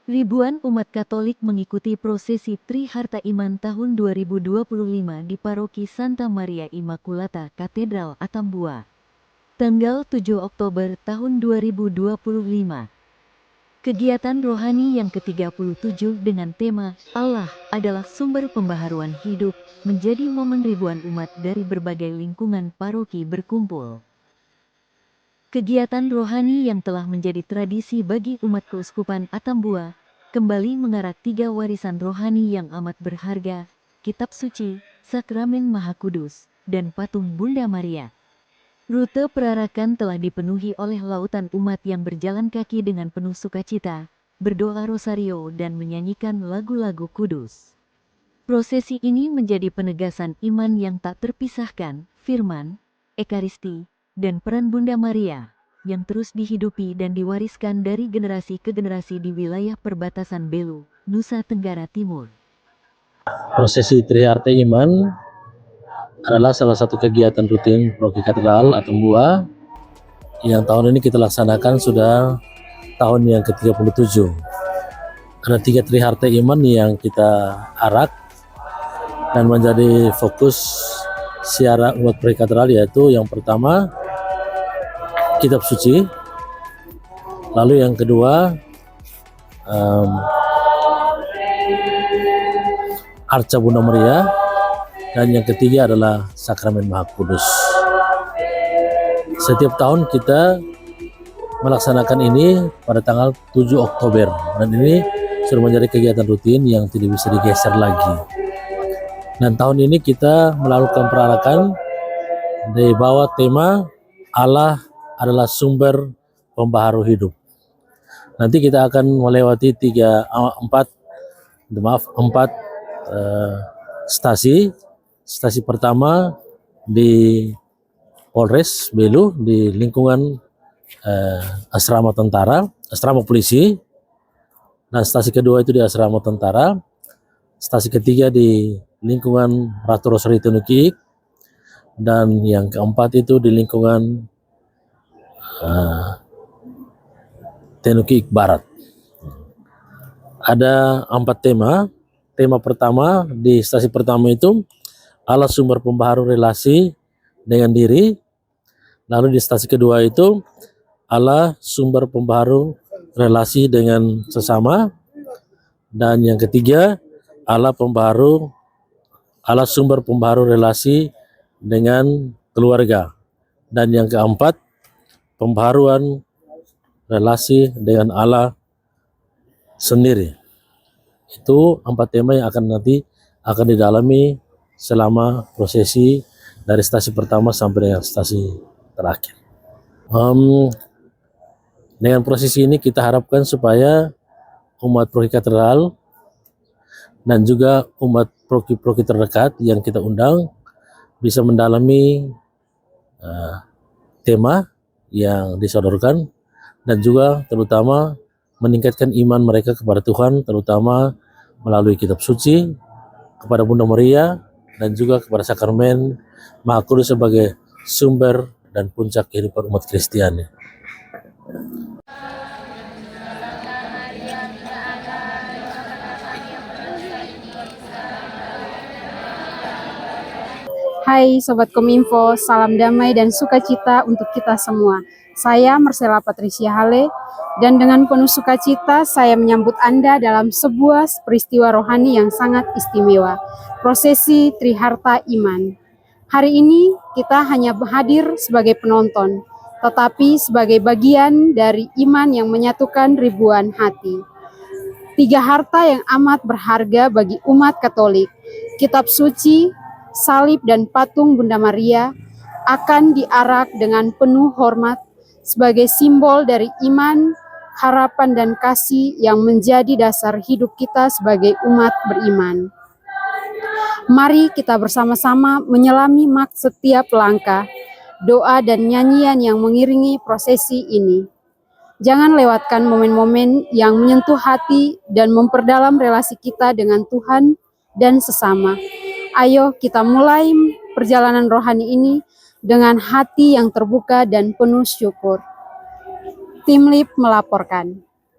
Ribuan umat Katolik mengikuti prosesi Triharta Iman tahun 2025 di Paroki Santa Maria Immaculata Katedral Atambua. Tanggal 7 Oktober tahun 2025. Kegiatan rohani yang ke-37 dengan tema Allah adalah sumber pembaharuan hidup menjadi momen ribuan umat dari berbagai lingkungan paroki berkumpul. Kegiatan rohani yang telah menjadi tradisi bagi umat Keuskupan Atambua kembali mengarak 3 warisan rohani yang amat berharga, Kitab Suci, Sakramen Maha Kudus, dan Patung Bunda Maria. Rute perarakan telah dipenuhi oleh lautan umat yang berjalan kaki dengan penuh sukacita, berdoa rosario dan menyanyikan lagu-lagu kudus. Prosesi ini menjadi penegasan iman yang tak terpisahkan, firman, ekaristi, dan peran Bunda Maria, yang terus dihidupi dan diwariskan dari generasi ke generasi di wilayah perbatasan Belu, Nusa Tenggara Timur. Prosesi Triharta Iman adalah salah satu kegiatan rutin Paroki Katedral Atambua yang tahun ini kita laksanakan sudah tahun yang ke-37. Ada 3 Triharta Iman yang kita arak dan menjadi fokus siara umat Paroki Katedral, yaitu yang pertama Kitab Suci, lalu yang kedua Arca Bunda Maria, dan yang ketiga adalah Sakramen Maha Kudus. Setiap tahun kita melaksanakan ini pada tanggal 7 Oktober, dan ini sudah menjadi kegiatan rutin yang tidak bisa digeser lagi. Dan tahun ini kita melakukan perarakan di bawah tema Allah adalah sumber pembaharu hidup. Nanti kita akan melewati 4 stasi. Stasi pertama di Polres Belu di lingkungan asrama tentara, asrama polisi. Dan stasi kedua itu di asrama tentara. Stasi ketiga di lingkungan Ratu Rosari Tenukik, dan yang keempat itu di lingkungan Tenukik Barat. Ada 4 tema. Tema pertama di stasi pertama itu Allah sumber pembaharu relasi dengan diri. Lalu di stasi kedua itu Allah sumber pembaharu relasi dengan sesama. Dan yang ketiga Allah sumber pembaharu relasi dengan keluarga. Dan yang keempat pembaharuan relasi dengan Allah sendiri. Itu 4 tema yang akan didalami selama prosesi dari stasi pertama sampai dengan stasi terakhir. Dengan prosesi ini kita harapkan supaya umat Paroki Katedral dan juga umat paroki-paroki terdekat yang kita undang bisa mendalami tema yang disodorkan, dan juga terutama meningkatkan iman mereka kepada Tuhan, terutama melalui Kitab Suci, kepada Bunda Maria, dan juga kepada Sakramen Maha Kudus sebagai sumber dan puncak kehidupan umat Kristiani. Hai Sobat Kominfo, salam damai dan sukacita untuk kita semua. Saya Marcella Patricia Hale, dan dengan penuh sukacita saya menyambut Anda dalam sebuah peristiwa rohani yang sangat istimewa, prosesi Triharta Iman. Hari ini kita hanya hadir sebagai penonton, tetapi sebagai bagian dari iman yang menyatukan ribuan hati. 3 harta yang amat berharga bagi umat Katolik, Kitab Suci, salib dan patung Bunda Maria, akan diarak dengan penuh hormat sebagai simbol dari iman, harapan dan kasih yang menjadi dasar hidup kita sebagai umat beriman. Mari kita bersama-sama menyelami setiap langkah, doa dan nyanyian yang mengiringi prosesi ini. Jangan lewatkan momen-momen yang menyentuh hati dan memperdalam relasi kita dengan Tuhan dan sesama. Ayo kita mulai perjalanan rohani ini dengan hati yang terbuka dan penuh syukur. Tim Lip melaporkan.